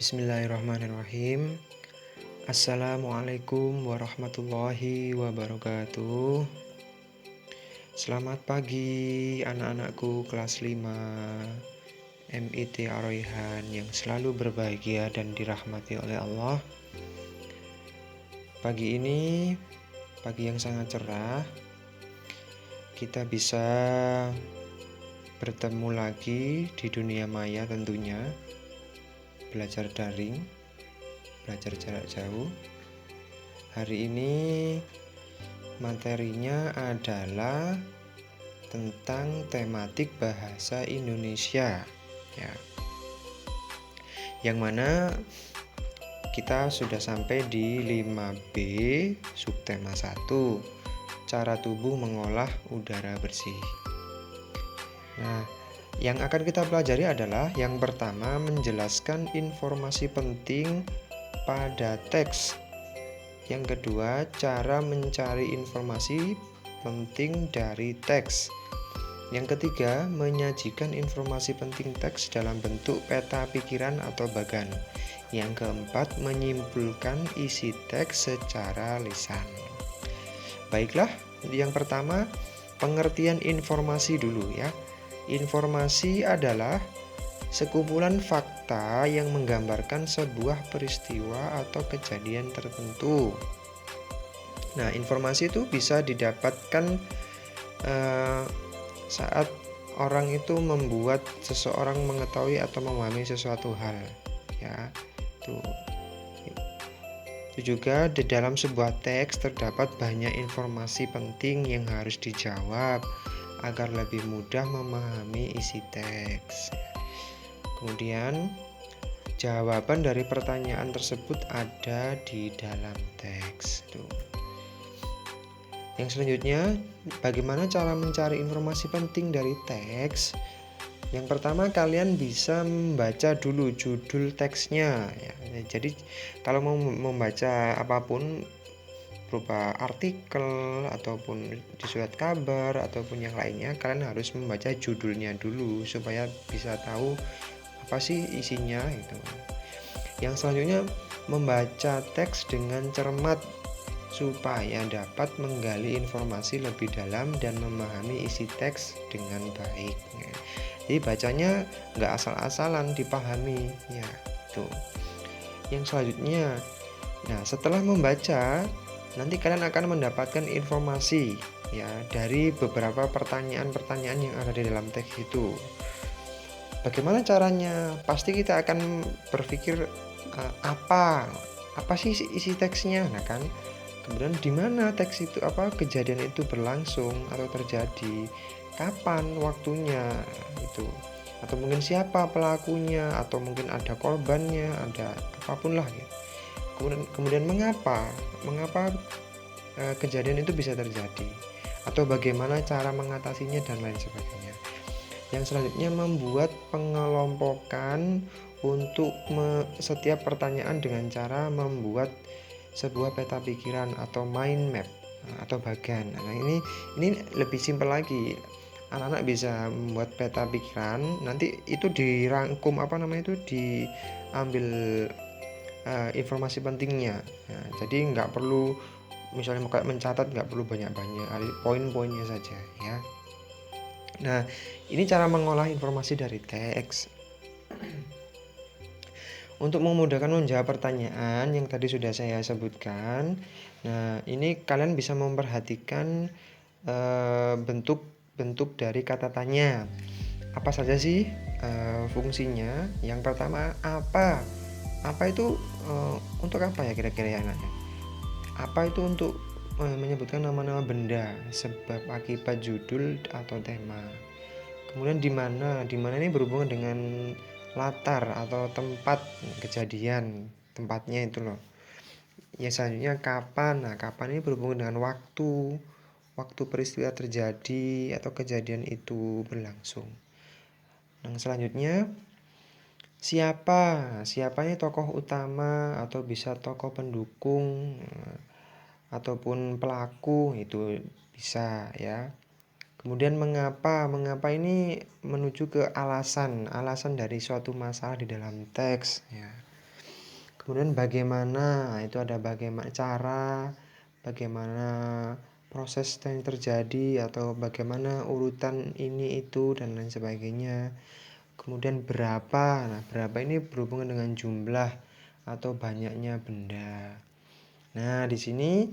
Bismillahirrahmanirrahim. Assalamualaikum warahmatullahi wabarakatuh. Selamat pagi anak-anakku kelas 5 MIT Ar-Rayhan yang selalu berbahagia dan dirahmati oleh Allah. Pagi ini pagi yang sangat cerah. Kita bisa bertemu lagi di dunia maya tentunya. Belajar daring, belajar jarak jauh. Hari ini materinya adalah tentang tematik bahasa Indonesia ya. Yang mana kita sudah sampai di 5B subtema 1, cara tubuh mengolah udara bersih. Nah, yang akan kita pelajari adalah yang pertama, menjelaskan informasi penting pada teks. Yang kedua, cara mencari informasi penting dari teks. Yang ketiga, menyajikan informasi penting teks dalam bentuk peta pikiran atau bagan. Yang keempat, menyimpulkan isi teks secara lisan. Baiklah, yang pertama, pengertian informasi dulu ya. Informasi adalah sekumpulan fakta yang menggambarkan sebuah peristiwa atau kejadian tertentu. Nah, informasi itu bisa didapatkan saat orang itu membuat seseorang mengetahui atau memahami sesuatu hal, ya. Itu juga di dalam sebuah teks terdapat banyak informasi penting yang harus dijawab agar lebih mudah memahami isi teks. Kemudian, jawaban dari pertanyaan tersebut ada di dalam teks. Yang selanjutnya, bagaimana cara mencari informasi penting dari teks? Yang pertama, kalian bisa membaca dulu judul teksnya ya. Jadi kalau mau membaca apapun berupa artikel ataupun di surat kabar ataupun yang lainnya, kalian harus membaca judulnya dulu supaya bisa tahu apa sih isinya itu. Yang selanjutnya, membaca teks dengan cermat supaya dapat menggali informasi lebih dalam dan memahami isi teks dengan baik. Jadi bacanya nggak asal-asalan, dipahami ya. Tuh. Yang selanjutnya, nah setelah membaca, nanti kalian akan mendapatkan informasi ya dari beberapa pertanyaan-pertanyaan yang ada di dalam teks itu. Bagaimana caranya? Pasti kita akan berpikir apa sih isi teksnya, nah kan? Kemudian di mana teks itu kejadian itu berlangsung atau terjadi, kapan waktunya itu, atau mungkin siapa pelakunya, atau mungkin ada korbannya, ada apapun lah ya. Kemudian mengapa kejadian itu bisa terjadi, atau bagaimana cara mengatasinya dan lain sebagainya. Yang selanjutnya, membuat pengelompokan untuk setiap pertanyaan dengan cara membuat sebuah peta pikiran atau mind map atau bagan. Nah, ini lebih simpel lagi. Anak-anak bisa membuat peta pikiran, nanti itu dirangkum itu diambil informasi pentingnya. Nah, jadi nggak perlu misalnya mencatat, nggak perlu banyak-banyak, poin-poinnya saja ya. Nah, ini cara mengolah informasi dari teks. Untuk memudahkan menjawab pertanyaan yang tadi sudah saya sebutkan, nah ini kalian bisa memperhatikan bentuk-bentuk dari kata tanya. Apa saja sih fungsinya? Yang pertama, apa? Apa itu untuk apa ya kira-kira ya anaknya? Apa itu untuk menyebutkan nama-nama benda, sebab, akibat, judul atau tema. Kemudian di mana? Di mana ini berhubungan dengan latar atau tempat kejadian, tempatnya itu loh. Yang selanjutnya kapan? Nah, kapan ini berhubungan dengan waktu peristiwa terjadi atau kejadian itu berlangsung. Yang selanjutnya siapa? Siapanya tokoh utama atau bisa tokoh pendukung ataupun pelaku, itu bisa ya. Kemudian mengapa? Mengapa ini menuju ke alasan dari suatu masalah di dalam teks ya. Kemudian bagaimana, itu ada bagaimana cara, bagaimana proses yang terjadi atau bagaimana urutan ini itu dan lain sebagainya. Kemudian berapa. Nah, berapa ini berhubungan dengan jumlah atau banyaknya benda. Nah, di sini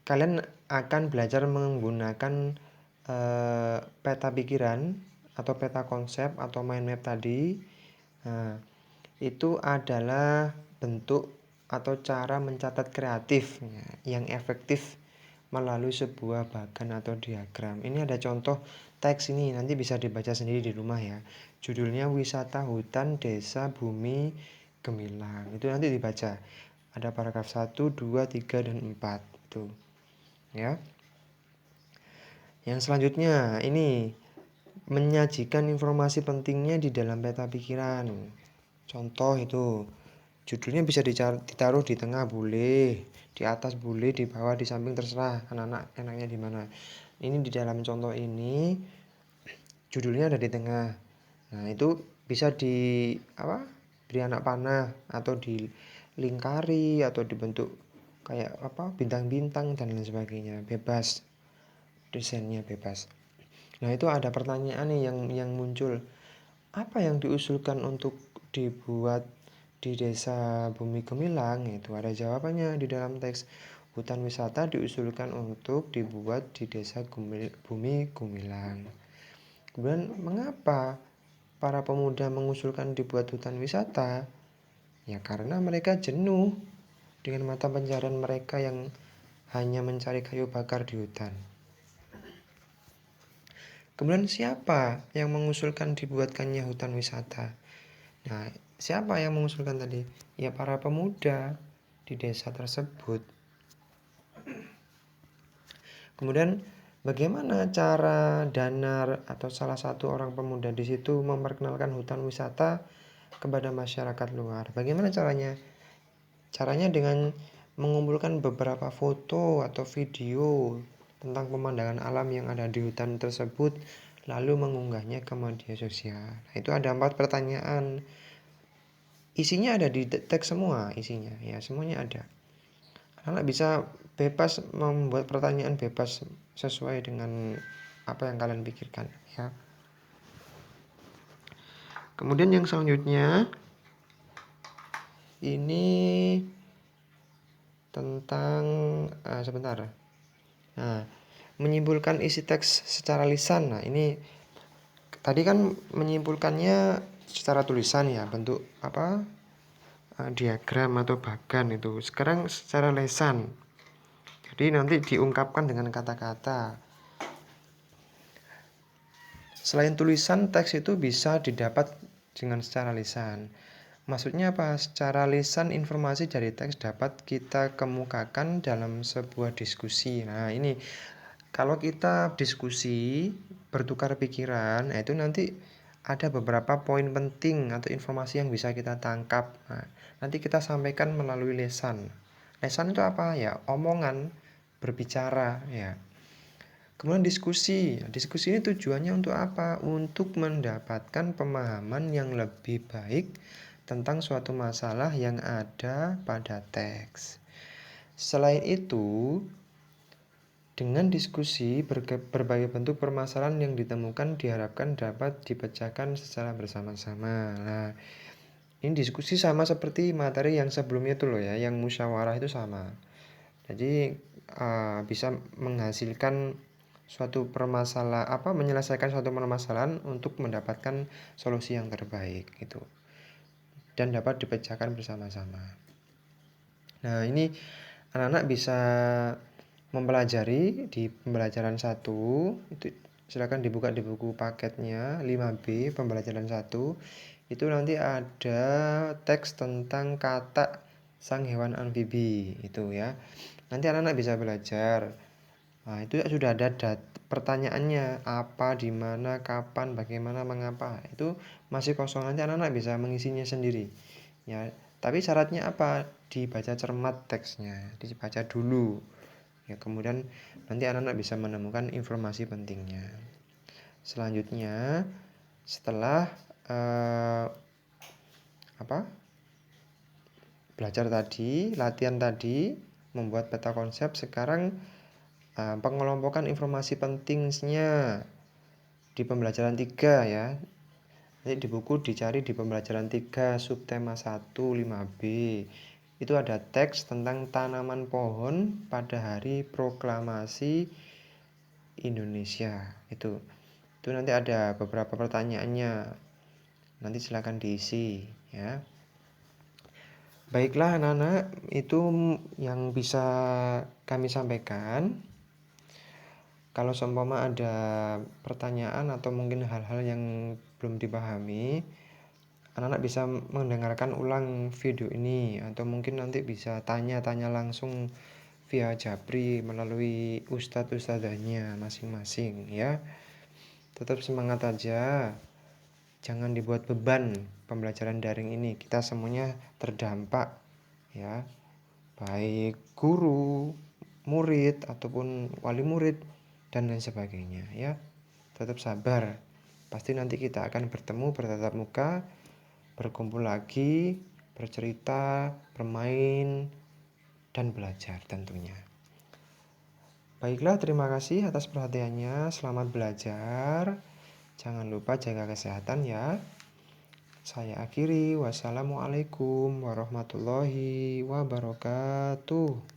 kalian akan belajar menggunakan peta pikiran atau peta konsep atau mind map tadi. Nah, itu adalah bentuk atau cara mencatat kreatif yang efektif melalui sebuah bagan atau diagram. Ini ada contoh teks ini, nanti bisa dibaca sendiri di rumah ya. Judulnya Wisata Hutan Desa Bumi Gemilang. Itu nanti dibaca. Ada paragraf 1, 2, 3, dan 4 itu. Ya. Yang selanjutnya ini menyajikan informasi pentingnya di dalam peta pikiran. Contoh itu judulnya bisa ditaruh di tengah boleh, di atas boleh, di bawah, di samping terserah anak-anak enaknya di mana. Ini di dalam contoh ini judulnya ada di tengah. Nah, itu bisa beri anak panah atau dilingkari atau dibentuk kayak bintang-bintang dan lain sebagainya. Bebas. Desainnya bebas. Nah, itu ada pertanyaan nih yang muncul. Apa yang diusulkan untuk dibuat di Desa Bumi Gemilang? Itu ada jawabannya di dalam teks. Hutan wisata diusulkan untuk dibuat di Desa Bumi Gemilang. Kemudian mengapa para pemuda mengusulkan dibuat hutan wisata? Ya karena mereka jenuh dengan mata pencarian mereka yang hanya mencari kayu bakar di hutan. Kemudian siapa yang mengusulkan dibuatkannya hutan wisata? Nah, siapa yang mengusulkan tadi? Ya para pemuda di desa tersebut. Kemudian bagaimana cara Danar atau salah satu orang pemuda di situ memperkenalkan hutan wisata kepada masyarakat luar? Bagaimana caranya? Caranya dengan mengumpulkan beberapa foto atau video tentang pemandangan alam yang ada di hutan tersebut, lalu mengunggahnya ke media sosial. Nah, itu ada 4 pertanyaan. Isinya ada di teks semua, isinya. Ya, semuanya ada. Anak bisa bebas membuat pertanyaan bebas sesuai dengan apa yang kalian pikirkan, ya. Kemudian yang selanjutnya ini tentang sebentar. Nah, menyimpulkan isi teks secara lisan. Nah, ini tadi kan menyimpulkannya secara tulisan ya, bentuk diagram atau bagan itu. Sekarang secara lisan. Jadi nanti diungkapkan dengan kata-kata. Selain tulisan, teks itu bisa didapat dengan secara lisan. Maksudnya apa? Secara lisan informasi dari teks dapat kita kemukakan dalam sebuah diskusi. Nah, ini kalau kita diskusi, bertukar pikiran, itu nanti ada beberapa poin penting atau informasi yang bisa kita tangkap. Nah, nanti kita sampaikan melalui lesan. Lesan itu apa? Ya, omongan, berbicara, ya. Kemudian diskusi. Diskusi ini tujuannya untuk apa? Untuk mendapatkan pemahaman yang lebih baik tentang suatu masalah yang ada pada teks. Selain itu, dengan diskusi, berbagai bentuk permasalahan yang ditemukan diharapkan dapat dipecahkan secara bersama-sama. Nah, ini diskusi sama seperti materi yang sebelumnya itu loh ya, yang musyawarah itu sama. Jadi bisa menghasilkan suatu menyelesaikan suatu permasalahan untuk mendapatkan solusi yang terbaik gitu. Dan dapat dipecahkan bersama-sama. Nah, ini anak-anak bisa mempelajari di pembelajaran 1 itu silakan dibuka di buku paketnya 5B pembelajaran 1 itu nanti ada teks tentang kata sang hewan amfibi itu ya. Nanti anak-anak bisa belajar. Nah, itu sudah ada pertanyaannya apa, di mana, kapan, bagaimana, mengapa. Itu masih kosong, nanti anak-anak bisa mengisinya sendiri. Ya, tapi syaratnya apa? Dibaca cermat teksnya, dibaca dulu. Ya, kemudian nanti anak-anak bisa menemukan informasi pentingnya. Selanjutnya, setelah belajar tadi, latihan tadi, membuat peta konsep. Sekarang pengelompokan informasi pentingnya di pembelajaran 3 ya. Nanti di buku dicari di pembelajaran 3 subtema 1 5B. Itu ada teks tentang tanaman pohon pada hari proklamasi Indonesia. Itu nanti ada beberapa pertanyaannya. Nanti silakan diisi ya. Baiklah anak-anak, itu yang bisa kami sampaikan. Kalau seumpama ada pertanyaan atau mungkin hal-hal yang belum dipahami, anak-anak bisa mendengarkan ulang video ini atau mungkin nanti bisa tanya-tanya langsung via Japri melalui ustadz-ustadzanya masing-masing ya. Tetap semangat aja. Jangan dibuat beban pembelajaran daring ini. Kita semuanya terdampak ya. Baik guru, murid ataupun wali murid dan lain sebagainya ya. Tetap sabar. Pasti nanti kita akan bertemu bertatap muka, berkumpul lagi, bercerita, bermain dan belajar tentunya. Baiklah, terima kasih atas perhatiannya. Selamat belajar. Jangan lupa jaga kesehatan ya. Saya akhiri. Wassalamualaikum warahmatullahi wabarakatuh.